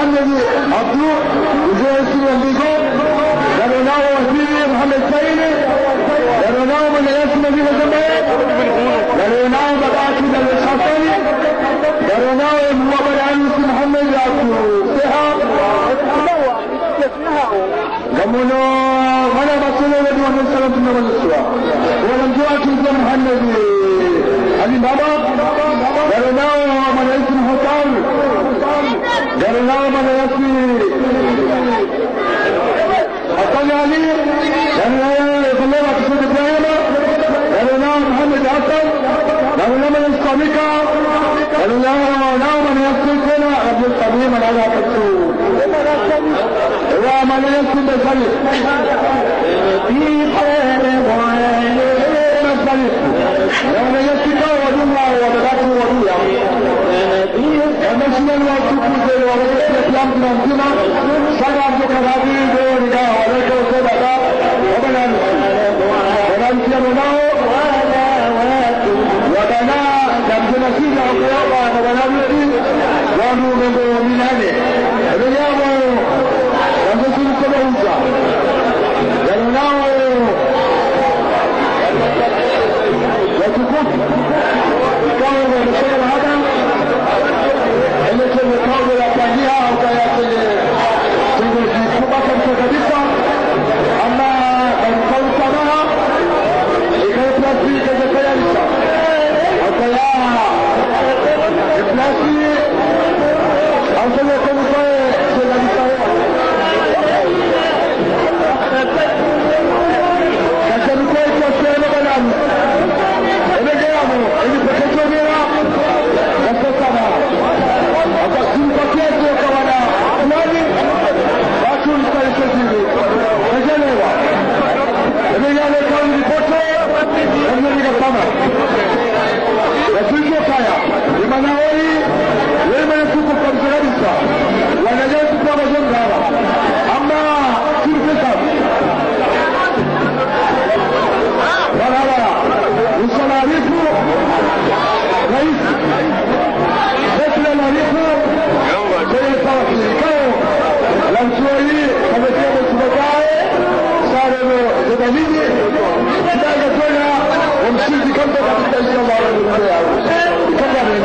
محمد عبدو وزير والبيجو دروناو وزير محمد سيدي دروناو من ياسم نبيل الزمان دروناو بقاتي للشاطري دروناو موابر عنيس محمد عبدو سيحا قمونو غنى بصير ودي ومن سلام في النبال السواء ولم جواتي زي محمد علي بابا دروناو من ياسم حطام دروناو من ياسم حطام علي دروناو يظلم اقصد ابراهيم دروناو محمد عطل دروناو من الصامكة دروناو من ياسم كنا عبد القديم العلا تكسو ومن ياسم بسلي في خير وعلي بسلي ومن ياسم ودوما وبداته ودويا ومشنا الوقت زي ورقة الإسلام تنظيمة شرع عبد القادر دورنا ولك وسبقا وبنا ونمشي مناه وبنا نمشي نسينا وقياما وبنا نمشي ونؤمن من هذه رياضه نمشي نسبه يلوناه وتكون كانوا بمشير هذا اللي كان يقاوم الأفضلية أو كيات في كوباكم كذبتا أما القول سماها لكي يبلاسي كذكيا لسا أو كيا يبلاسي أو سيكون سيلا لسا كذلك يتوسير بلان إذا جاءمو إذا فتشو ميرا كذلك أقسم بكيت وكوانا أولادي وأكون كالكثير فجلوا رجال كون ريبوتو رجال كفاما رسول كايا لمن أولي لمن يسوق كمسرائيسا ونجاة كما جمعنا أما كيركسام ولا وصناريخو رئيس مثل الهريخو لانسوي خبتين السبقاء صاروا زباليني كده قلتونا ومسيدي كم تقعد تأشي الله على المنزل كم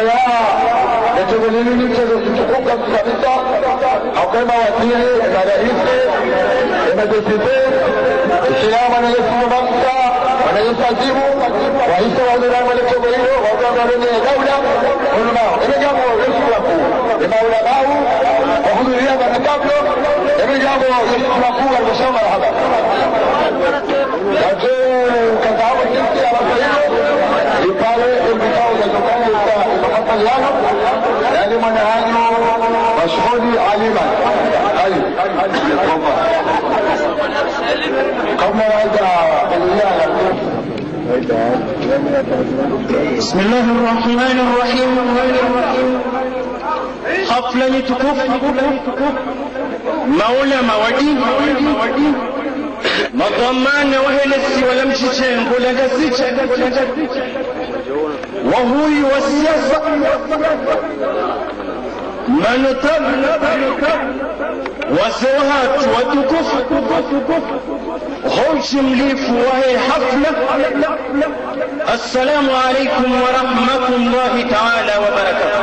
ya yatogolini michezo kutukuka kabisa akema waziri na rais na deputy kiyama na Yesu Mwanza na Yesu Azimu waisa wa ndio wale kwa hiyo wazanga wenye daula ulama jambo Yesu wako na ulama wahudhuria kwa kabla jambo Yesu wako alishoma hapa kaje kazao jinsi hapo pale vikao vya sokoni kwa mapatano yani mwanahanyo mashuhuri alima قبل بسم الله الرحمن الرحيم. حفلة تكف مولى مودين مضمان وهلسي ولم تشين بلغسي وهو والسياسة من تب وسوهات وتكف خوش مليف وهي حفلة. السلام عليكم ورحمة الله تعالى وبركاته.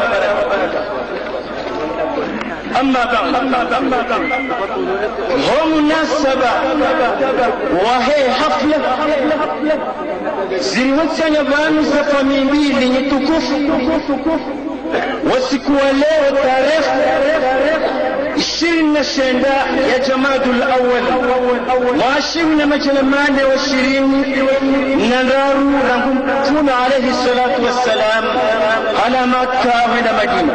أما بعد هم مناسبة وهي حفلة ziliweza banu za familia yenye tukufu wasiku wa leo tarehe 29 ya Jamadul Awwal mwashimna majalamane wa 20 na daru rangu Mtume alayhi salatu wassalam ala Makkah na Madina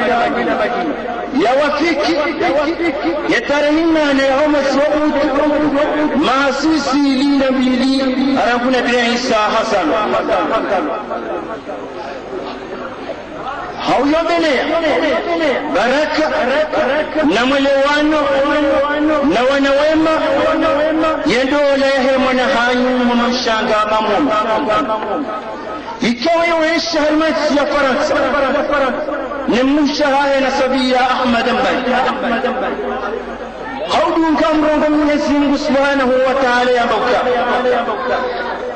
ya wafiki ya tarehe 8 ya Mas'ud maasisi lina bili rangu Nabii Isa Hasan hauyobelea baraka na mwelewano na wanawema yendola yahe mwanahanyu mumashanga mamumu ikawa yawesha halmati ya Faransa nimushahaye na Sabia Ahmad Mbali قولوا كامرون من يسير سبحانه وتعالى يا بوكا.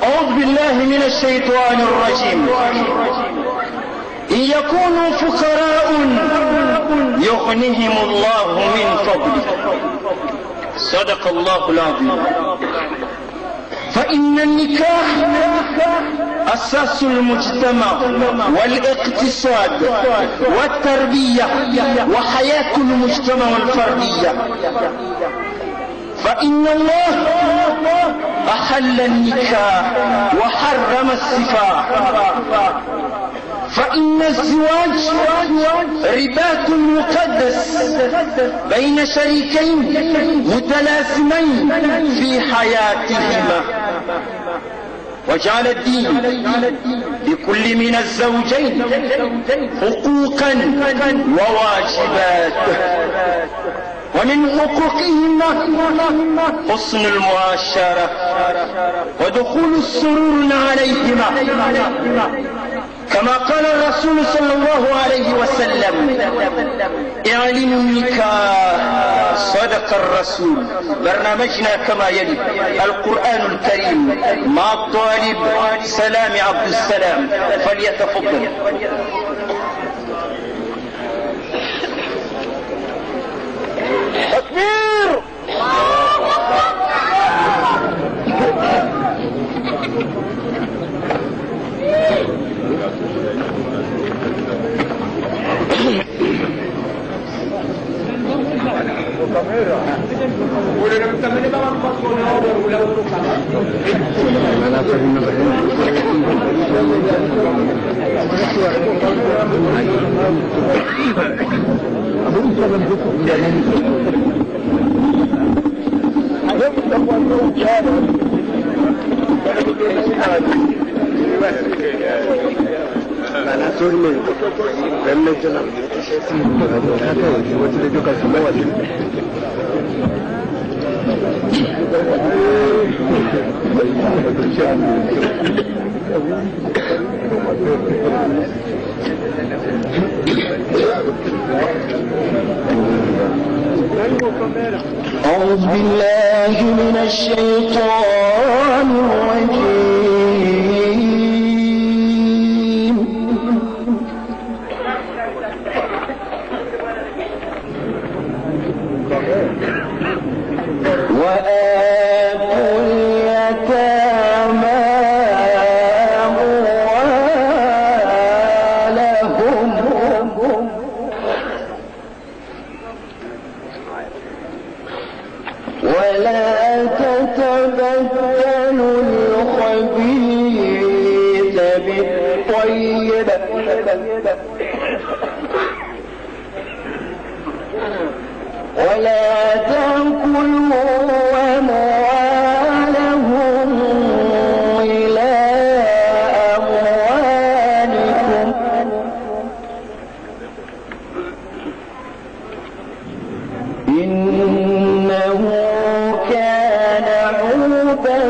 أعوذ بالله من الشيطان الرجيم. إن يكونوا فقراء يغنيهم الله من فضله. صدق الله العظيم. فإن النكاح أساس المجتمع والاقتصاد والتربية وحياة المجتمع الفردية. فإن الله أحل النكاح وحرم السفاح. فإن الزواج رباط مقدس بين شريكين متلازمين في حياتهما. وجعل الدين لكل من الزوجين حقوقا وواجبات. ومن حقوقهما حسن المعاشرة ودخول السرور عليهما كما قال الرسول صلى الله عليه وسلم اعلنوا النكاح. صدق الرسول. برنامجنا كما يلي القرآن الكريم مع الطالب سلام عبد السلام فليتفضل. تكبير. أعوذ بالله من الشيطان الرجيم. ولا تأكلوا أموالهم إلى أموالكم إنه كان حوبا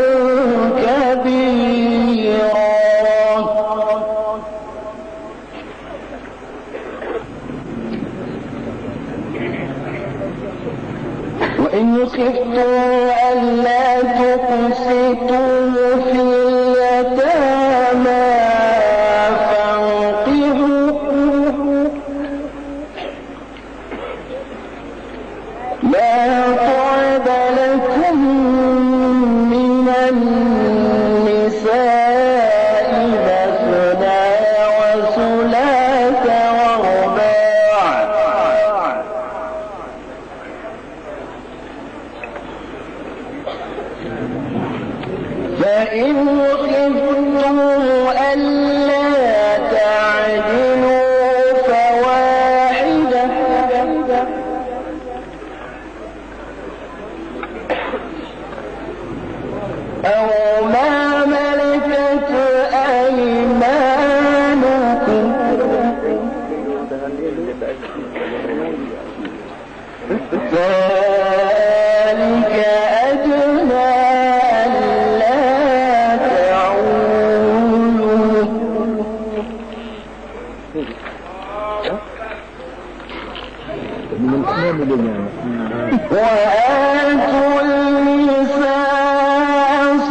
كبيرا. وإن خفتم ألا تقسطوا في اليتامى فانكحوا ما طاب لكم من النساء مثنى وثلاث ورباع فإن خفتم ألا تعدلوا فواحدة أو ما ملكت أيمانكم ذلك أدنى ألا تعولوا. وآتوا النساء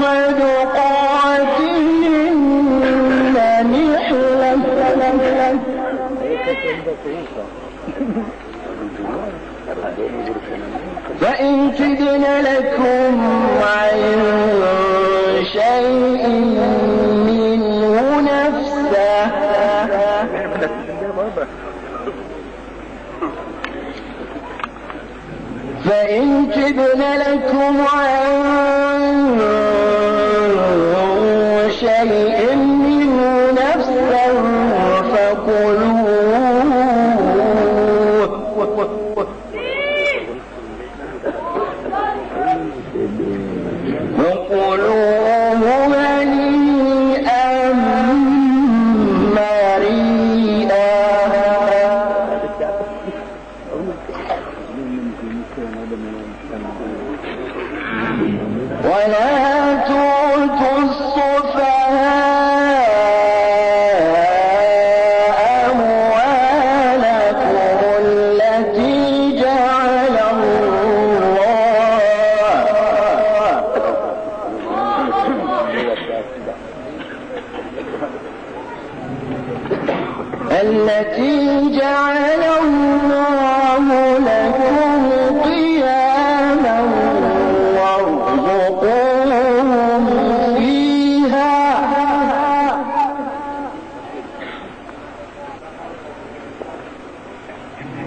صدقاتهن نحلة فإن تبن لكم عن شيء منه نفسا فإن تبن لكم عن شيء منه نفسا فكلوه هنيئا مريئا. ولا تؤتوا السفهاء أموالكم التي جعل الله لكم قياما وارزقوهم فيها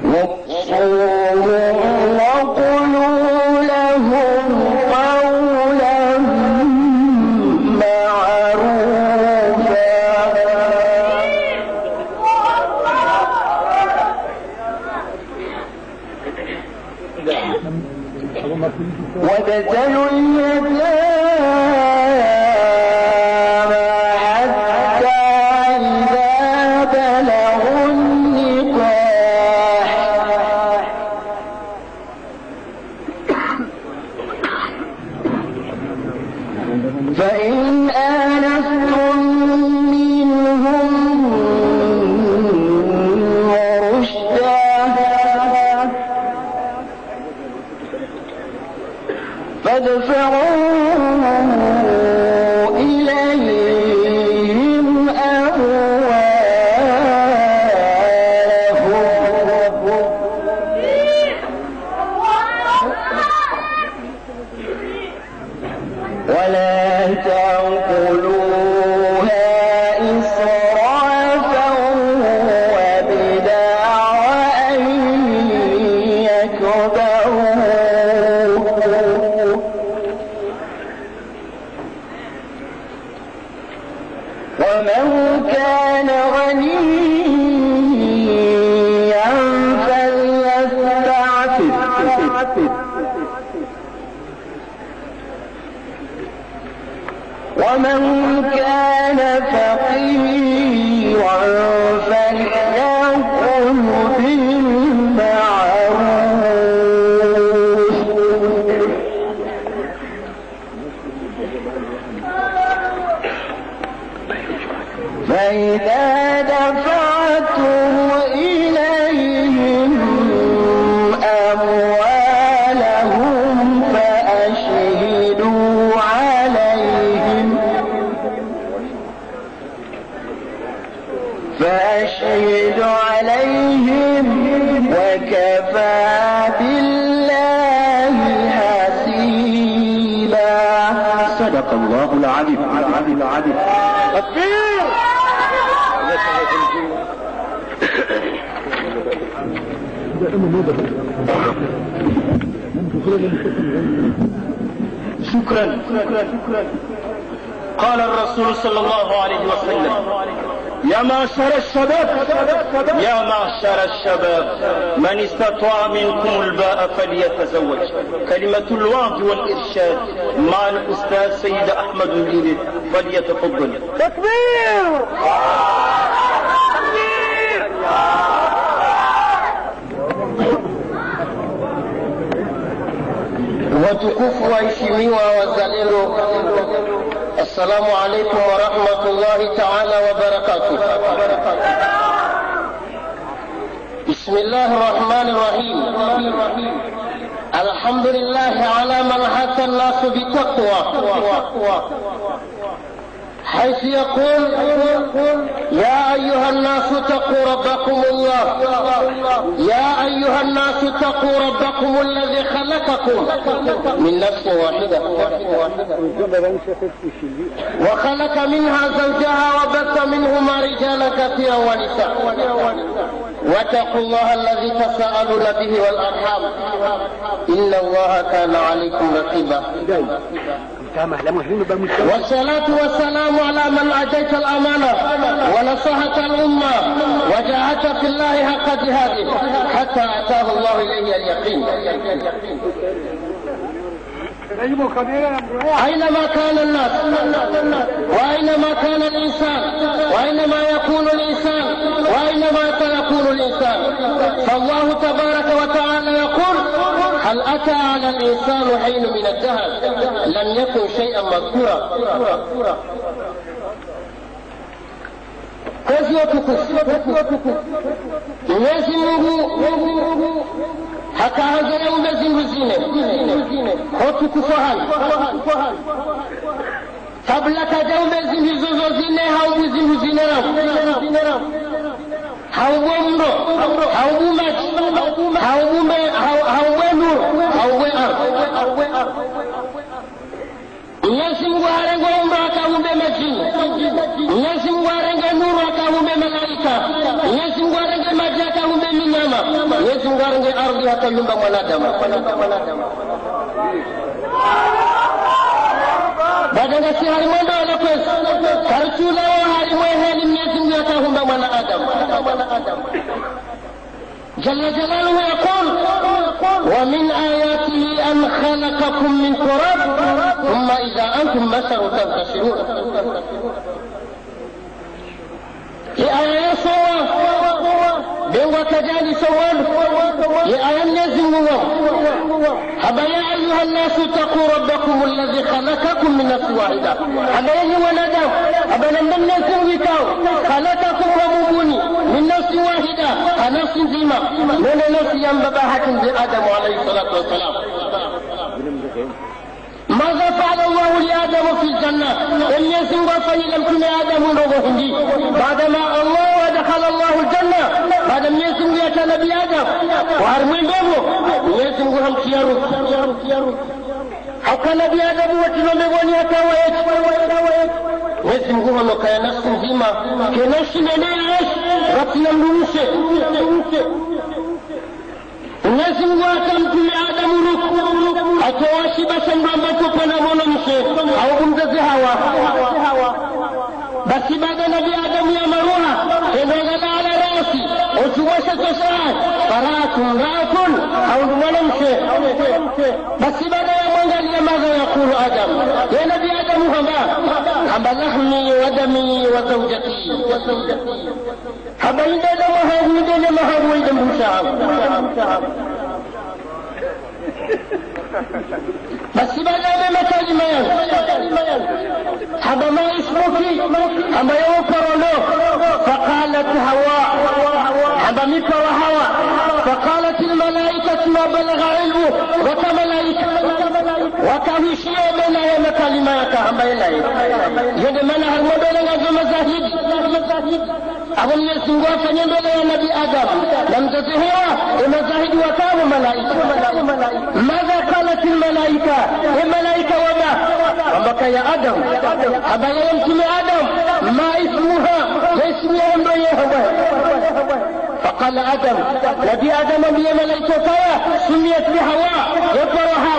واقصوهم وقولوا لهم قولا معروفا. وابتلوا اليتامى حتى إذا بلغوا النكاح فإن آنستم منهم رشدا فادفعوا شهد عليهم وكفى بالله حسيبا. صدق الله العظيم. تكبير. شكرا. قال الرسول صلى الله عليه وسلم: يا معشر الشباب من استطاع منكم الباء فليتزوج. كلمة الوعظ والإرشاد مع الأستاذ سيد أحمد الجديد، فليتفضل. تكبير. watukufu waheshimiwa wazalendo, assalamu alaikum warahmatullahi taala wabarakatuh. Bismillahir rahmanir rahim. Alhamdulillahi ala man hata an-nas bitaqwa حيث يقول: يا أيها الناس اتقوا ربكم الله، يا أيها الناس اتقوا ربكم الذي خلقكم من نفس واحدة وخلق منها زوجها وبث منهما رجالا كثيرا ونساء، واتقوا الله الذي تساءلون به والأرحام إن الله كان عليكم رقيبا. والصلاة والسلام على من أديت الأمانة ونصحت الأمة وجاهدت في الله حق جهاده حتى أتاه الله إليه اليقين. أينما كان الناس وأينما كان الإنسان وأينما يكون الإنسان وأينما يكون الإنسان، فالله تبارك وتعالى يقول: هل أتى على الإنسان حين من الدهر لم يكن شيئا مذكورا. kazi watukufu Mwenyezi Mungu hakaanza na zingu zine watukufu hali kabla kajaumbe zingu zozine haubu zine haubu mro haubu maji haubu nuru haubu ardhi. Mwenyezi Mungu arengo umro akaumbe majini, Mwenyezi Mungu arenge nuru akaumbe malaika, Mwenyezi Mungu arenge maji akaumbe minyama, Mwenyezi Mungu arenge ardhi akaumba mwanadamu. Badala si halimwendo wala kwezi karchula wa halimweheli Mwenyezi Mungu akaumba mwanadamu. جل جلاله يقول: ومن آياته أن خلقكم من تراب ثم إذا أنتم بشر تنتشرون. آية سوا بين كجاني سوال آية نزل هبا يا أيها الناس اتقوا ربكم الذي خلقكم من نفس واحدة. هبا يجي ونادى هبا لما ننسل وكاو خلقكم ومبوني من نفس واحدة نفس زيمة من نفس ينبباحة لآدم عليه الصلاة والسلام. ماذا فعل الله لآدم في الجنة؟ لم يسن وفي لم تكن آدم رغهندي بعدما الله ودخل الله الجنة بعد ما يسن يتنبي آدم وارمين بابو يسن وهم كيارو حقا نبي آدم وتنمي ونياتا ويت يسن وهم كيناس زيما كيناس نليش ربنا ملوسي Mwenyezi Mungu akamtumia Adamu ruku atoashi basi mbambapo pana mwanamke au kumzazi Hawa. Basi baada Nabii Adamu ya maruha endogala ala rasi utuwasha toshaa faratun au mwanamke. Basi baada ya mwangalia madha yakulu Adamu ya Nabii Adamu hamba lahmi wa dami wa zawjati haba indana mahabu indana mahabu indana mshahab. بس بعد ما كلمة هذا ما اسمك أما يوفر له فقالت هواء هذا مك وهواء فقالت الملائكة ما بلغ علمه وكملائكة wakahishia bena ya makalima yakahambaye naye yende maana harmodole ngazo mazahidi abo Mwenyezi Mungu afanye mbele ya Nabii Adam na mtoto Hawa mazahidi wakawa malaika madha qalat almalaika almalaika wada ambaka ya Adam abaya mtume Adam ma ismuha ismuha ndo Yahwa فقال آدم نبي آدم بي ملائكة سميت بحواء يبرها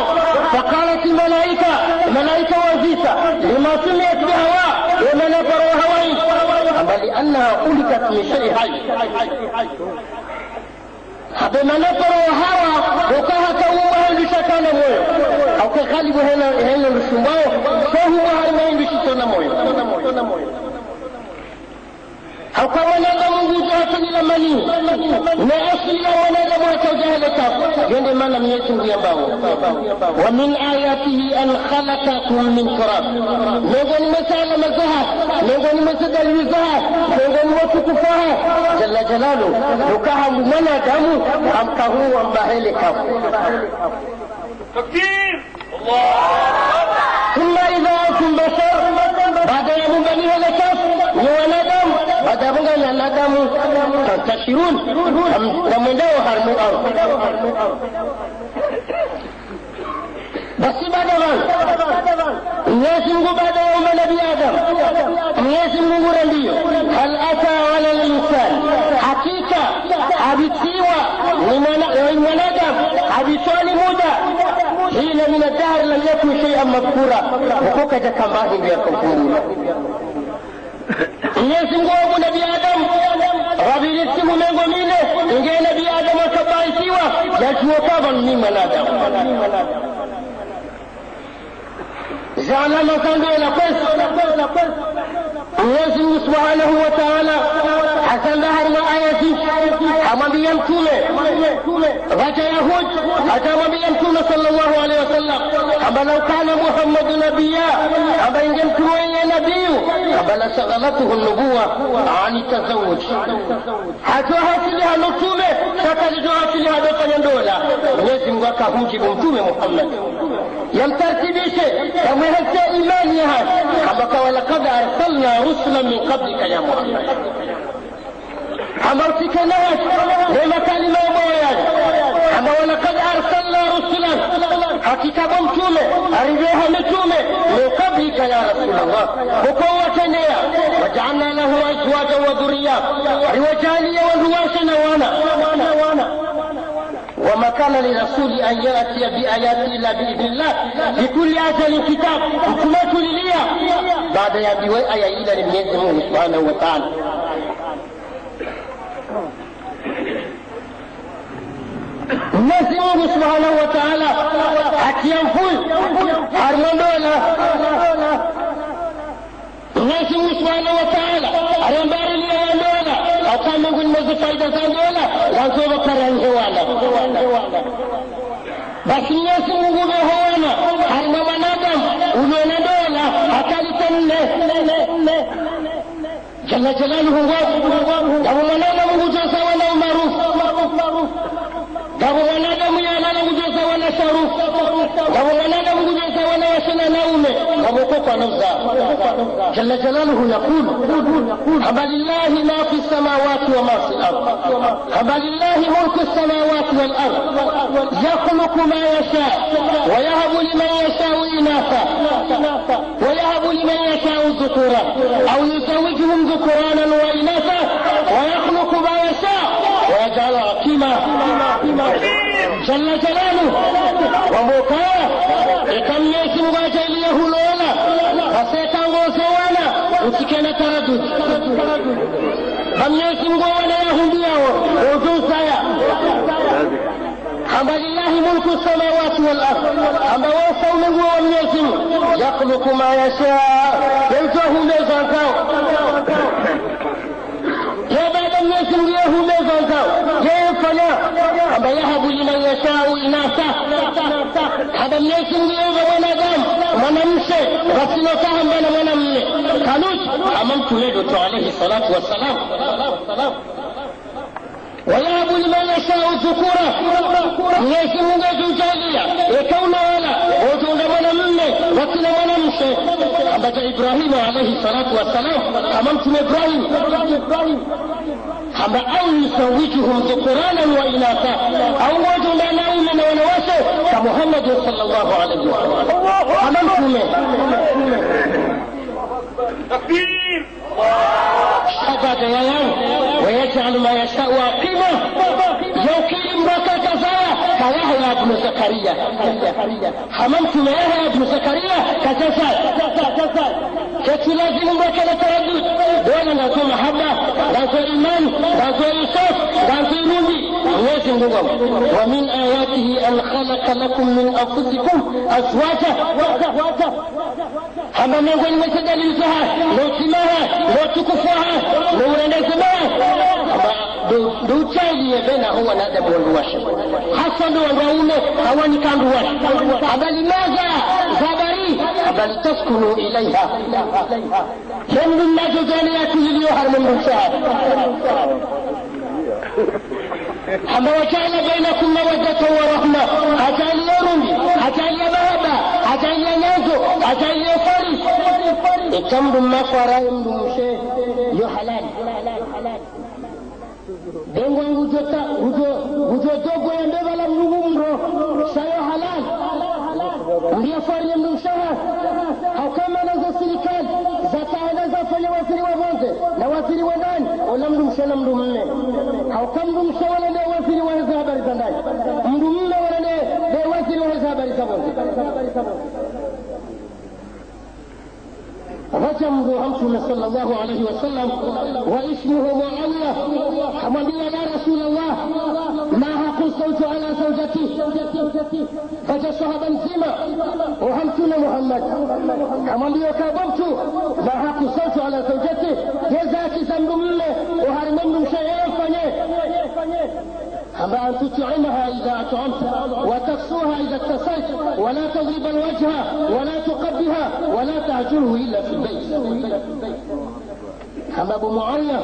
فقالت الملائكة وزيسة لما سميت بحواء ومن يبرها وين أما لأنها خلقت من شيء حي بما نبرها وكها كوها لشكان مويو أو كغالب هنا الشمباو فهو هرمين لشكان مويو أو كما نظام وجهة لمني ما أصل ونظام وتجاهلك جند ما لم يسمع يباو ومن آياته أن خلقكم من تراب نقول مثال مزها نقول مثل الوزها نقول وتكفها جل جلاله وكها منا دمو أم كهو أم بهلك تكبير الله ثم إذا أنتم بشر بعد يوم بني هلكف وندم بعد بغنا ندم تنتشرون لم يدعوا هرموا الأرض بس بعد يسمو بعد يوم نبي آدم يسمو رنديو هل أتى على الإنسان حقيقة حبيتيوا من آدم حبيتوني مودا حين من الدهر لم يكن شيئا مذكورا وكوكا جكماه بيكم يسمو أبو نبي آدم ربي نسمو من قمينه إن جاء نبي آدم وكبايتيوا يسمو طابا من آدم جعل مكان لقص يسمو سبحانه وتعالى حسن ظهر وآياتي أما بيمكوله غجا يهود أما بيمكوله صلى الله عليه وسلم أما لو كان محمد نبيا أما إن جمتوا يا نبي أما لشغلته النبوة عن التزوج حتى حسنها نطومه شكل جوات لها بطن دولا لازم وكهم جبنتوه محمد يمترتبيشه كما هسه إيمانها أما ولقد أرسلنا رسلا من قبلك يا محمد أمرتك نهج لما كلمة مويان أما ولقد أرسلنا رسلا حقيقة بمتومة أريدها نتومة من قبلك يا رسول الله وقوة نيا وجعلنا له أزواجا وذريات وجاليا وزواشا وانا وما كان لرسول أن يأتي بآيات إلا بإذن الله لكل أجل كتاب حكمة لليا بعد يبيوي آية إلى لمن سبحانه وتعالى نسمه سبحانه وتعالى حكيا فل هرمدولا نسمه سبحانه وتعالى هرمبار اليوانولا أو كان نقول مزفايدة سندولا لانسوبة كران هوانا بس نسمه بهوانا هرمما ندم ولونا دولا أكالي تنه جل جلاله يوم ندم وجوسا ولا معروف Gabu wanadamu yana kujosa wana sharufu. Gabu wanadamu kujosa wana washina naume. Gabu kupa nafza. Jalla jalaluhu yakulu. Habalillahi ma fi samawati wa ma fi al-ard. Habalillahi mulku samawati wal ard. Yakhluqu ma yasha. Wa yahabu liman yasha'u inatha. Wa yahabu liman yasha'u dhukura. Aw yuzawijuhum dhukuranan wa inatha. Wa yakhluqu ma yasha. Wa yaj'alu aqima. جل جلاله ومكاه كم يسمى جليه لولا فسيتانغو سوانا وتكنا تردد كم يسمى ولا يهوديا وجوسايا حمد الله ملك السماوات والأرض أما وصل من هو يسمى يخلق ما يشاء ينزه لزنكاو يا بعد النسم يهو مزنكاو يا فلا أما يهب لمن يشاء إناثا هذا النسم يهو ونظام ونمشي رسلتهم بنا ونمشي كانوش أمام تولد عليه الصلاة والسلام ويهب لمن يشاء النساء الذكورة Mwenyezi Mungu atujalia ikauna wala utaundamana mme wakina mwanamke ambaye Ibrahim alayhi salatu wassalam kama mtume Ibrahim kama au yusawijuhum dhukurana wa inatha au utaundana wanaume na wanawake kama Muhammad sallallahu alayhi wasallam kama mtume takbir هذا يوم ويجعل ما يشاء قيمة يوكيل بركة زايا كيحيى بن زكريا حممت يحيى بن زكريا كجزاء كتلازم بركة التردد دون نزول محبة نزول إيمان نزول يوسف نزول نوبي لازم نوم ومن آياته أن خلق لكم من أنفسكم أزواجا حمم يقول مثل الزهر لو سماها لو تكفاها لو نزماها دوتاili بين هو الادب والوشم حسن وغاونه هواني كان وشم بل ماذا زبري بل تسكنوا اليها من النجدانيات اليوهر من رسال حما وجعل بينكم مودة ورحمة أجعل يرمي أجعل يبابا أجعل ينازو أجعل يفرس التمر ما فرايم دمشي يو حلال Dengo wujo dogo ya mbeba la mnumro sayo halal ndio fanya mnumshaha au kama nazo serikali zataanza fanya waziri wa bonde na waziri wa ndani wala mnumshala mndumme au kama mnumshala ndio waziri wa habari za ndani mndumme wala ndio waziri wa habari za bonde رجم رحمه صلى الله عليه وسلم واسمه معاوية حمدي يا رسول الله ما حق الصوت على زوجتي فجسها بنزيمة وهمتنا محمد حمدي كابرت ما حق الصوت على زوجتي يزاك ذنب منه وهرمن من شيء فنيه أما أن تطعمها إذا أطعمت وتكسوها إذا اتصلت ولا تضرب الوجه ولا تقبها ولا تهجره إلا في البيت أما أبو معاوية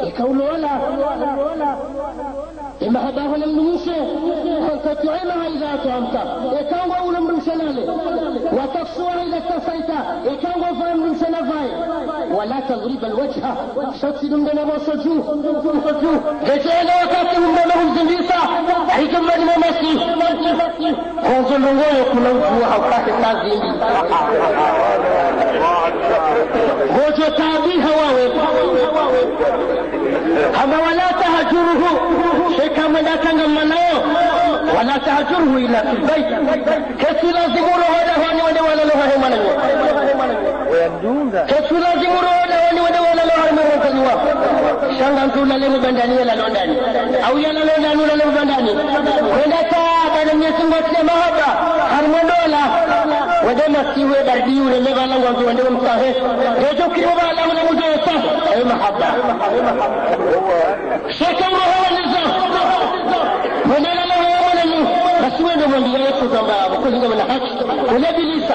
يكون ولا إما هداه لم نمشي فتطعمها إذا أطعمت يكون أول من شلاله وتكسوها إذا اتصلت يكون فهم من شلفاي ولا تضرب الوجه شتل من وسجوه جزيلا وكاتهم لهم زنبيسا حكم من ممسي خنزل الله يكون وجوها وكاتب تازيني وجو تابي هواوي أما ولا تهجره شكا منا تنمناه ولا تهجره إلا في البيت كسو لازم روحه واني ولا له همنا كسو لازم روحه واني ولا له همنا شانغان تولا له بنداني لا لونداني أو يلا لونداني لا بنداني ونتا بدن يسمى محبة هرمونولا ودما سيوي برديو لمغالا وانتو وانتو مصاحي يجو كيوبا الله من مجيسا أي محبة شكم روحه والنظام ونالا له يومنا بسوين من دي يسو زنبا أبو كل من حق ونبي ليسا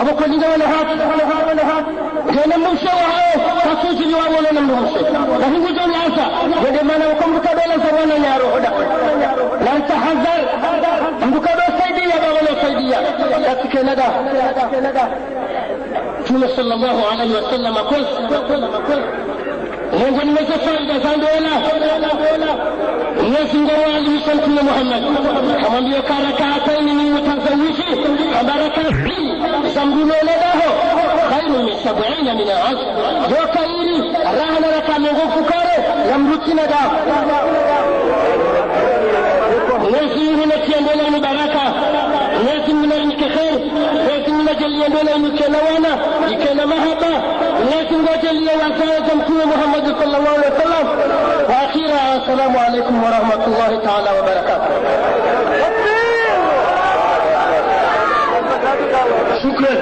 أبو كل من حق جانا ممشوا تسوج اليوم ولا نمشي لكن وجود العصا ودما نوكم بكبيلا سوانا نارو لا تحذر بكبيلا سيدية بابا سيدية لكن ندى صلى الله عليه وسلم قل من قل فائدة سندولا يسنقوا عليه سنتنا محمد كما بيوكا ركعتين من متزوجي كما ركعتين سنقولوا لداه خير من 70 من العصر يوكا إيري راهنا ركع من غفكاره يمرتنا دا نسي من التيندولا مباركة نسي من الكخير نسي من الجليندولا مكنوانا يكنا مهبا نسي من الجليا وعسايا كمكوه محمد صلى الله عليه وسلم وأخيرا السلام عليكم ورحمة الله تعالى وبركاته شكرا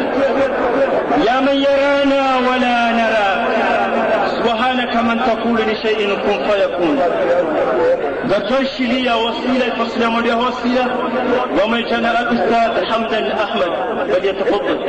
يا من يرانا ولا نرى سبحانك من تقول لشيء كن فيكون ذاتوش لي وسيلة فسلم لي وسيلة ومن كان الأستاذ حمدا أحمد فليتفضل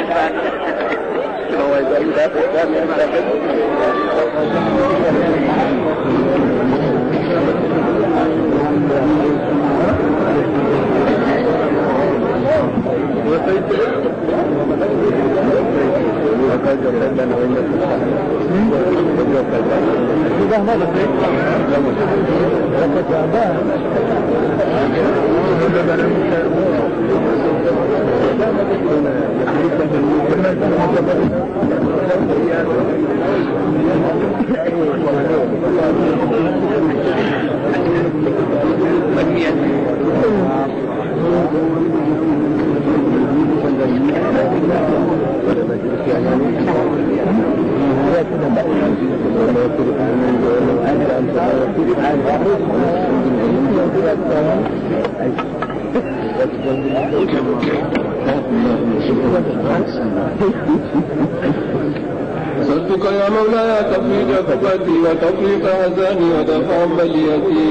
صدق يا مولاي تفريج كربتي وتفريق أحزاني ودفع بليتي.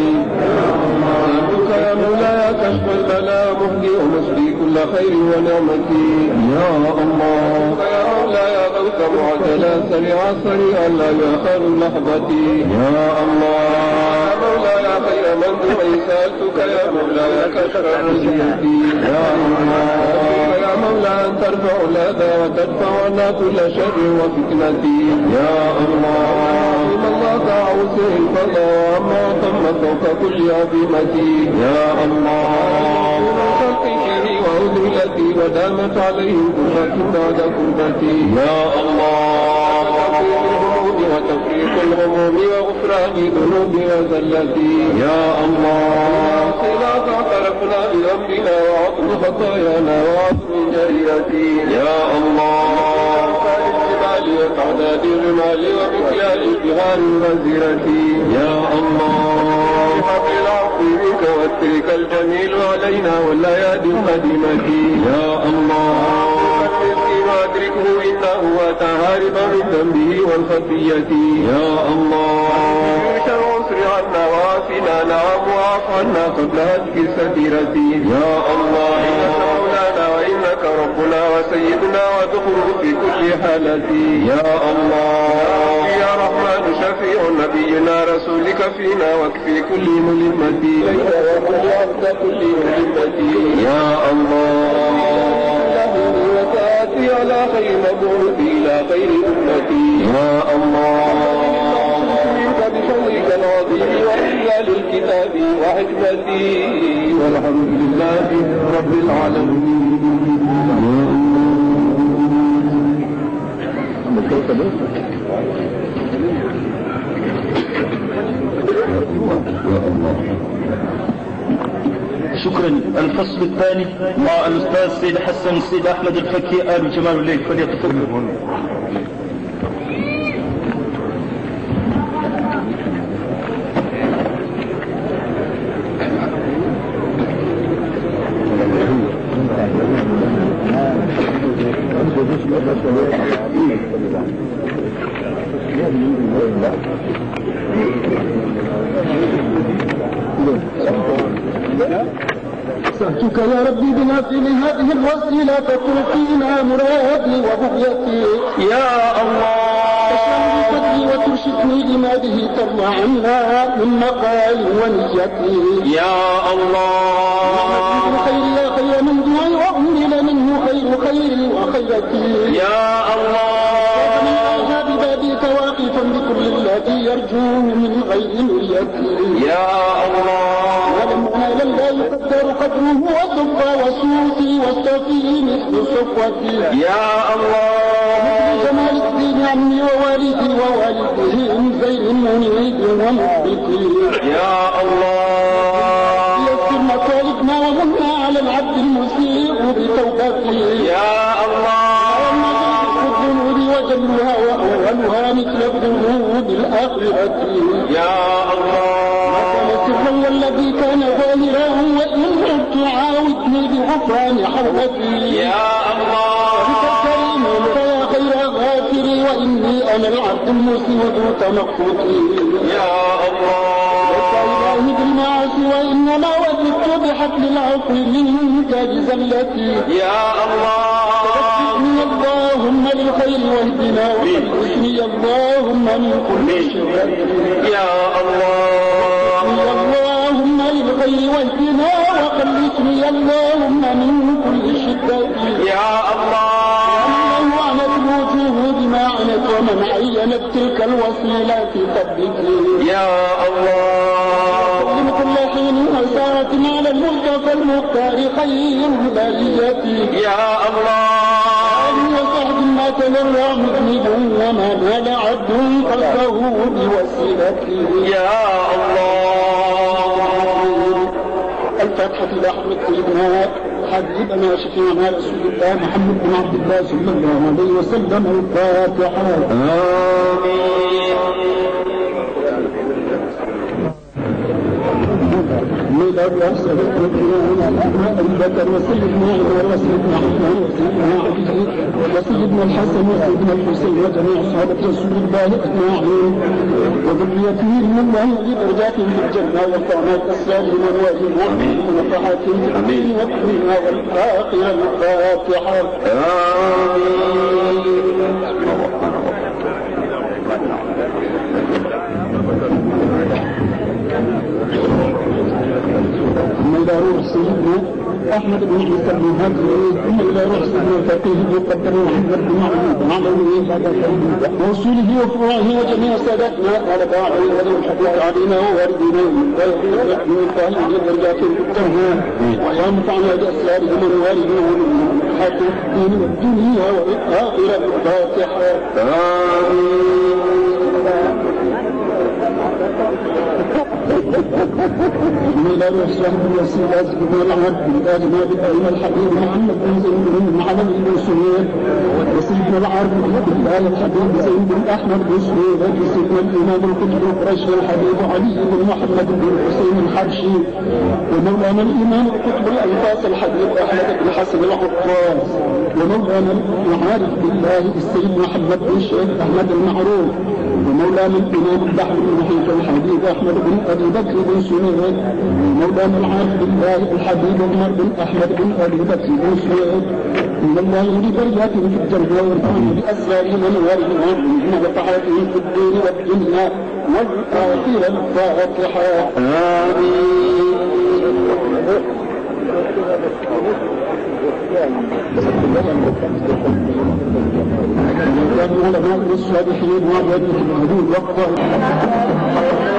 صدق يا مولاي كشف البلاء مهدي ومسدي كل خير ونعمتي. يا الله يا مولاي غوث معجلا سريعا لا يؤخر لحظتي. يا الله يا مولاي خير من دعي سألتك يا مولاي كشف رزيتي. يا الله يا مولاي أن ترفع الأذى وتدفع عنا كل شر وفتنتي. يا الله الله تعوسه الفضاء عما تم فوق كل عظيمتي. يا الله خلقه وأذلتي ودامت عليه كربة بعد كربتي. يا الله تفريق الهموم وتفريق الغموم وغفران ذنوب وزلتي. يا الله صراط اعترفنا بذنبنا وعظم خطايانا وعظم جريرتي. يا الله وتعداد الرمال ومكيال البهار الغزيرة. يا الله بحق العفو بك واترك الجميل علينا والليالي القديمة. يا الله وادركه إنه أتى هاربا من ذنبه والخطية. يا الله شر عسر عنا وعافنا نعم وعف عنا قبل هتك الستيرة. يا الله إنك مولانا وإنك ربنا وسيدنا ودخله في كل حالة. يا الله يا رحمن شفيع نبينا رسولك فينا واكفي كل ملمتي وكل عبد كل ملمتي. يا الله وتأتي على خير مبعوث إلى خير أمتي. يا الله منك بفضلك العظيم وإنزال الكتاب وحكمتي والحمد لله رب العالمين. شكرا. الفصل الثاني مع الأستاذ سيد حسن السيد أحمد الفكي آل جمال الليل فليتفضل. سألتك يا ربي بنافل هذه الوسيلة تتركينا مرادي وبغيتي. يا الله تشرح لي وترشدني لما به ترضى عنا من مقال ونيتي. يا الله الخير يا خير من دعي وأمل منه خيري وخيرتي. يا الله ببابك واقفا بكل الذي يرجوه من غير مريتي. يا الله ولمعالا لا يقدر قدره وصفى وصوتي واستفي مثل صفوتي. يا الله جمال الدين عمي ووالدي ووالده من زين منيب ومثبتي. يا الله يسر مطالبنا ومنا على العبد المسيء بتوبتي. يا الله الذنوب وجلها وأولها مثل الذنوب الآخرة. يا الله سرا والذي كان ظاهرا وإن عدت عاودني بغفران حوتي. يا الله كريم فيا خير غافري وإني أنا العبد المسيء ذو تنقضي. يا الله إلهي بالمعاصي وإنما وجدت بحبل العفو منك بزلتي. يا الله وفقني اللهم للخير واهدنا وخلصني اللهم من كل شر. يا الله اللهم للخير واهدنا وخلصني اللهم من كل شدة. يا الله الله عنت الوجوه بما عنت ومن عينت تلك الوسيلة تثبته يا الله من كل حين وساعة على المصطفى المختار خير البرية يا الله وصحب ما تلرى مذنب وما نال عبد قلبه بوسيلته يا الله الفاتحة لأحمد سيدنا حبيبنا شفيعنا رسول الله محمد بن عبد الله صلى الله عليه وسلم الفاتحة آمين ميلاد وأحسن أبي بكر وسيدنا عمر وسيدنا عثمان وسيدنا علي وسيدنا الحسن وسيدنا الحسين وجميع صحابة رسول الله أجمعين وذريتهم من الله لدرجاتهم في الجنة والطعمات السالمين والمؤمنين ونفحاتهم في الدين والدنيا والآخرة الفاتحة آمين ثم إلى روح سيدنا أحمد بن عيسى بن هادي ثم إلى روح سيدنا الفقيه المقدر محمد بن علي ووصوله وفروعه وجميع سادتنا قال تعالى وذو الحقوق علينا ووالدينا من فهم درجات الجنة ويا مطعنا بأسرارهم ووالدهم ومن حق الدين والدنيا والآخرة الفاتحة من إلى روح صاحب الوسيلة سيدنا العبد الآجمع بالأئمة الحبيب محمد بن زيد بن علي بن سهيل وسيدنا العارف بالله الحبيب زيد بن أحمد بن سهيل وسيدنا الإمام القطب القرشي الحبيب علي بن محمد بن الحسين الحبشي ومولانا الإمام القطب الأنفاس الحبيب أحمد بن حسن العطاس ومولانا العارف بالله السيد محمد بن الشيخ أحمد المعروف ومولانا الإمام البحر المحيط الحبيب أحمد بن أبي بكر بن سنيد مولانا العارف بالله الحبيب عمر بن أحمد بن أبي بكر بن سنيد من الله لدرجاتهم في الجنة ويرفعهم بأسرارهم ونوارهم ونفحاتهم في الدين والدنيا والآخرة الفاتحة آمين وكانوا علماء الصالحين وعباده الحدود والطاهرين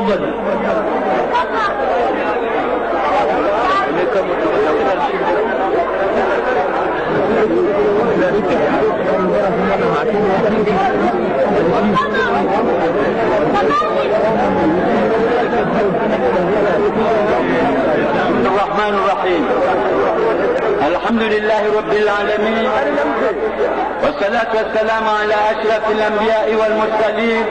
تفضل. الرحمن الرحيم. الحمد لله رب العالمين، والصلاة والسلام على أشرف الأنبياء والمرسلين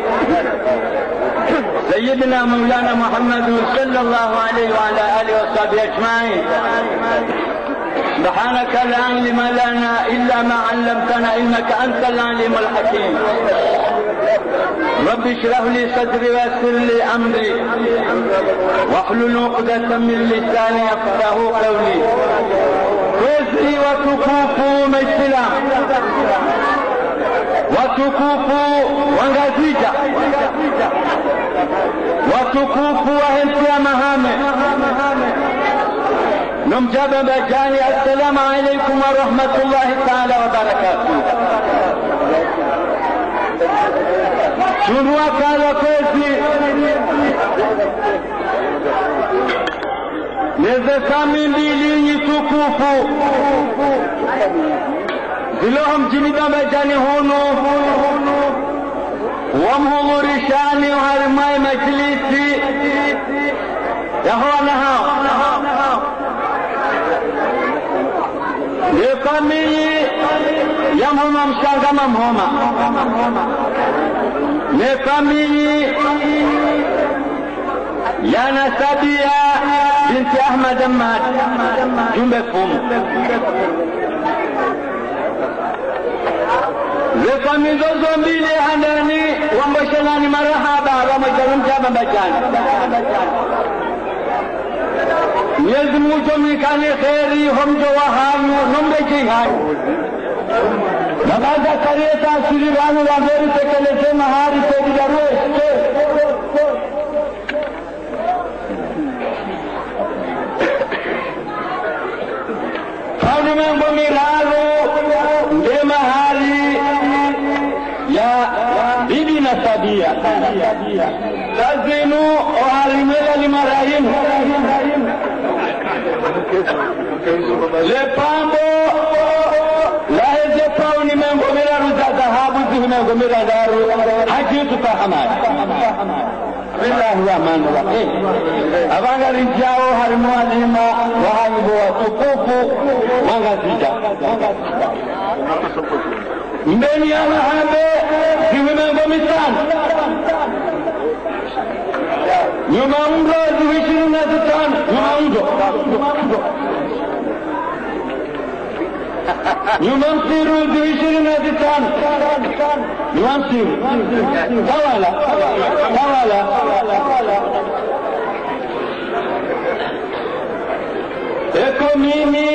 سيدنا مولانا محمد صلى الله عليه وعلى آله وصحبه أجمعين. سبحانك لا علم لنا إلا ما علمتنا إنك أنت العليم الحكيم. رب اشرح لي صدري ويسر لي أمري واحلل عقدة من لساني يفقهوا قولي. وزي وتكوفوا مثلا وتكوفوا وغزيجا وتكوفوا وهنسيا مهامة نمجاب بجاني. السلام عليكم ورحمة الله تعالى وبركاته. شنو قال كوزي نزسامي ليلي تكوفوا زلهم جنيدا بجاني هونو ومهو رشاني وهرماي مجلسي يهونها يقامي يمهم مشاغم مهما يقامي يا نسابيا بنت أحمد أمات جنبكم يقامي زوزومبي لهناني ومبشلاني مرحبا ومجرم جابا بجاني يزمو جمعي كان خيري هم جواهان نمبجي هاي نمازا كريتا سيريبانو وغير تكاليسي مهاري سيدي دروش فانو من بميرالو دي مهاري يا بيبي نسابيا تزينو وعلمنا لمراهيم لپامبو لا يزفوني من غمير رزا ذهابو ذهنا غمير دارو حجيتك حماد. بسم الله الرحمن الرحيم. أبانا رجاو هرمو عليما وهايبو وتقوفو وغزيجا من يانا هذا ذهنا غميسان يوم عمره ذهشنا نزتان يمنصر ذهشنا نزتان يمنصر طوالا اكميني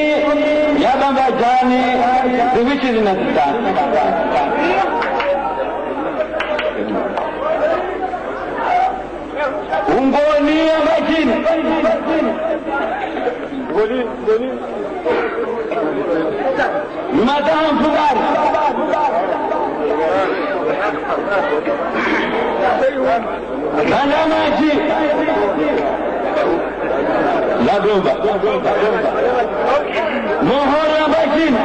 يا بابا جاني ذهشنا نزتان ungoni ya majini madam fugari kana maji la doba mohor ya majini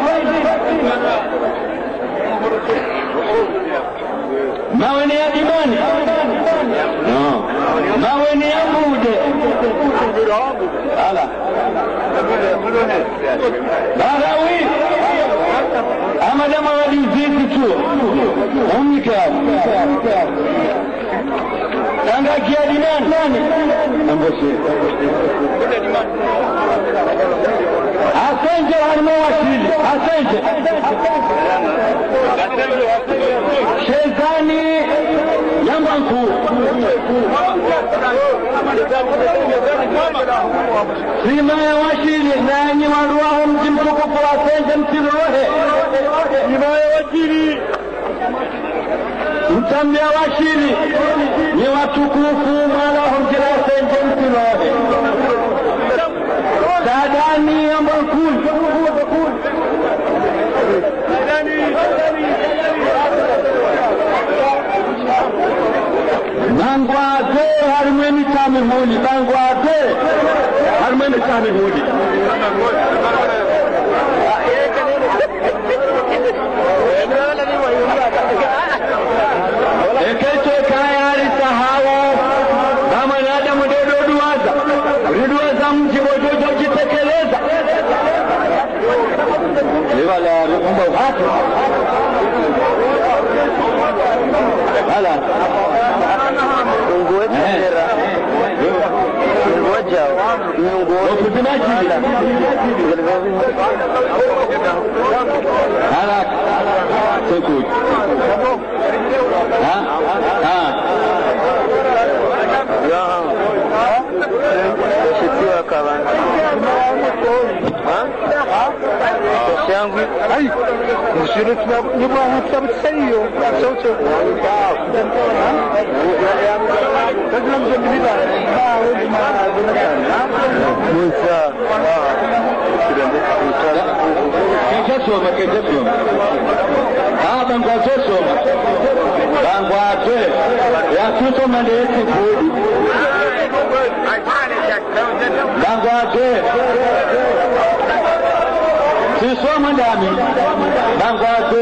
maweni ya dimani maweni ya bude ala barawi amada mawali ziti tu umika tanga kia dimani amboshi asenje harmo wasili asenje shezani yambanku sima ya washili nanyi waruaho mji mtukufu asenje mtirohe sima ya washili mtambia washili ni watukufu mwalaho mjira asenje mtirohe sadani yambanku mangwa harumwe mitame huli bangu ate harumwe mitame huli ekecho kayari sahawo kama nada mdodo duwaza mjibojojo jitekeleza liwala rumba uhatu hala unguwe tera ngoja hala sekut yangu ai mshiriki ni bwana tabtsayo sauti lazima mjadiliane Musa kesho bangwate yakuto mandeti kudi bangwate sisoma ndami bangwate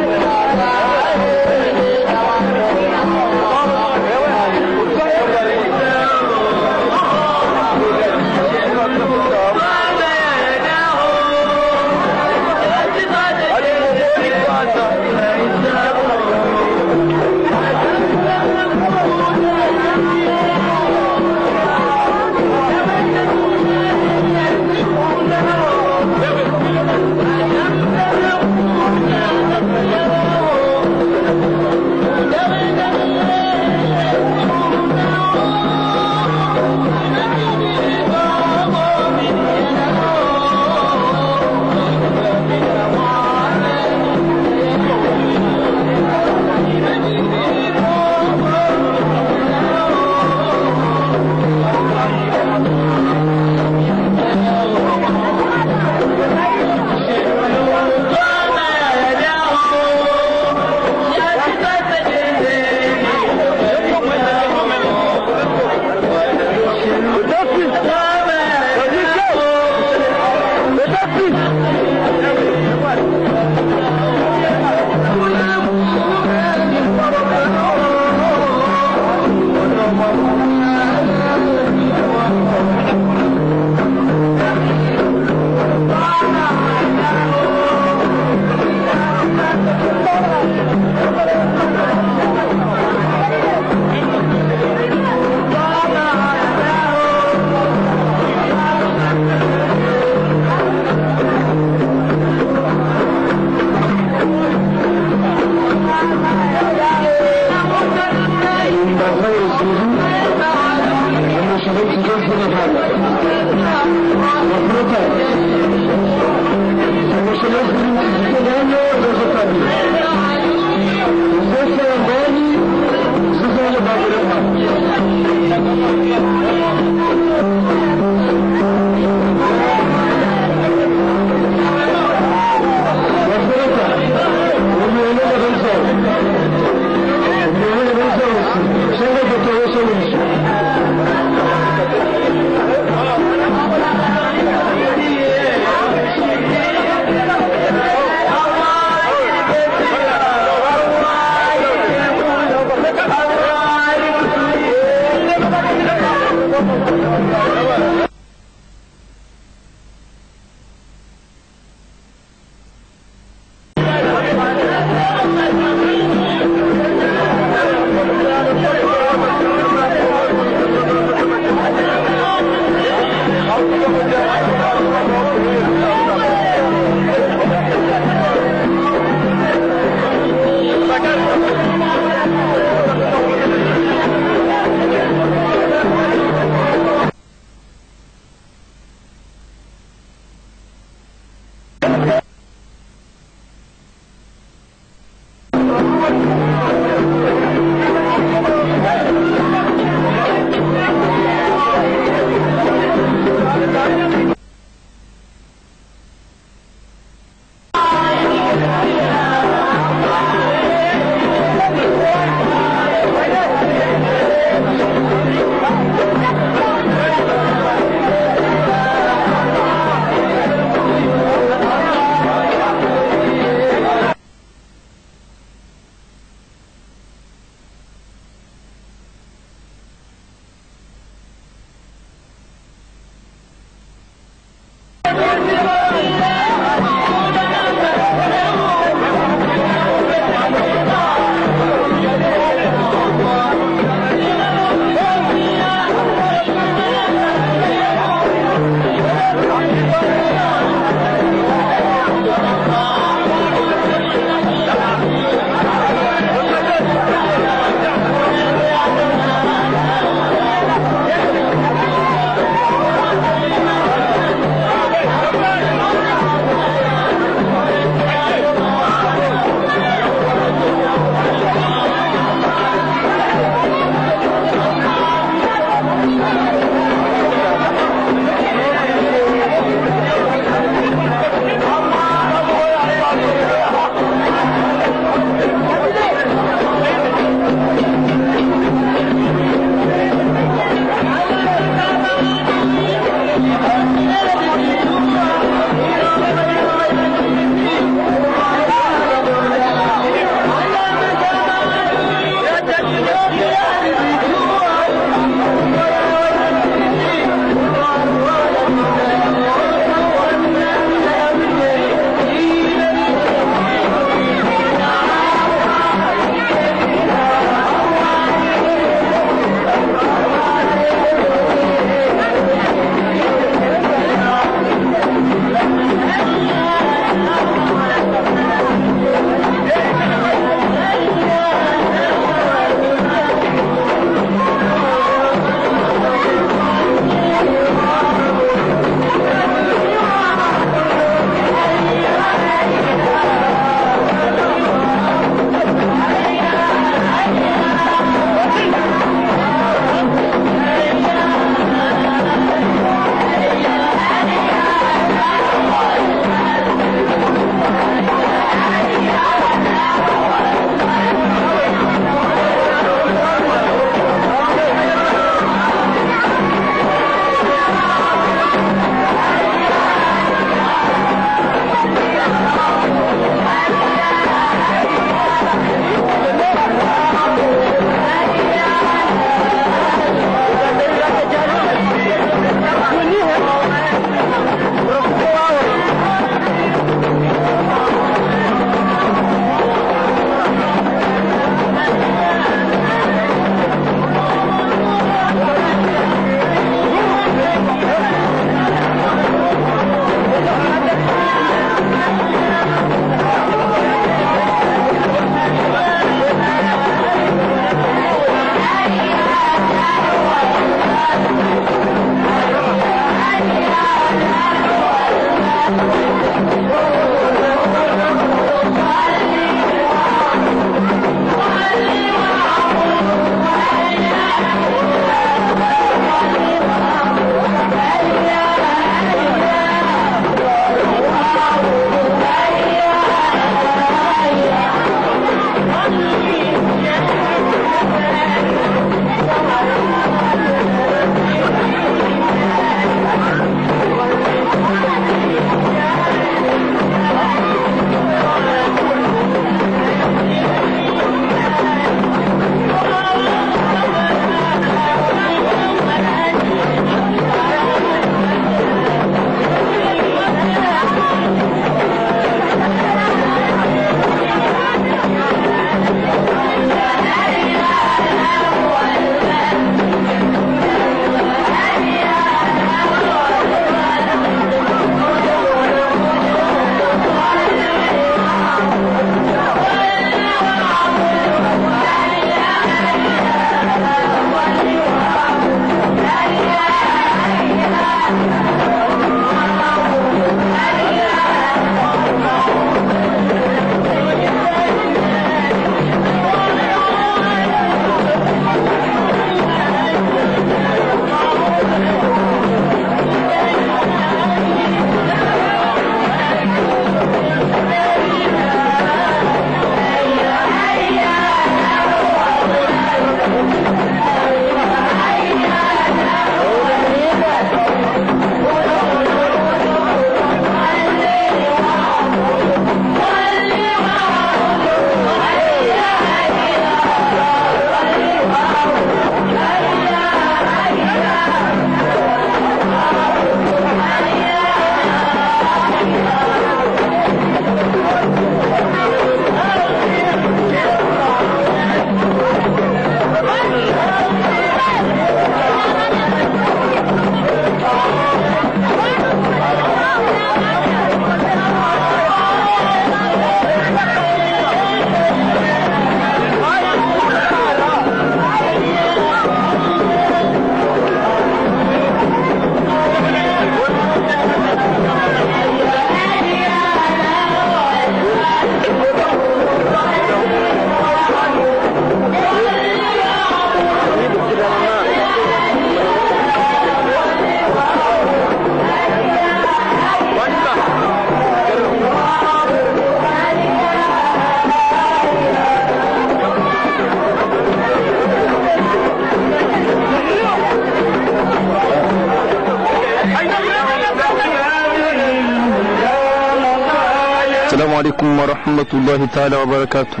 Assalamu alaikum wa rahmatullahi ta'ala wa barakatuh.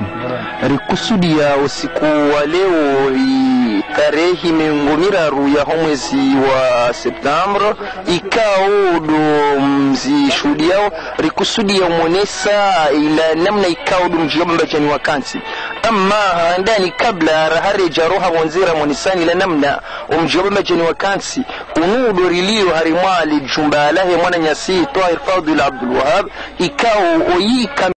Rikusudia usiku wa leo tarehe mengomiraru ya mwezi wa September ikao do mzishuhudia rikusudia monesa ila namna ikao do mjomba jani wakansi amma ndani kabla rahareja roha wanzira monisani ila namna umjomba jani wakansi unudo rilio harimali jumba lahe mwana nyasi Tahir Fadil Abdul Wahab ikao oyika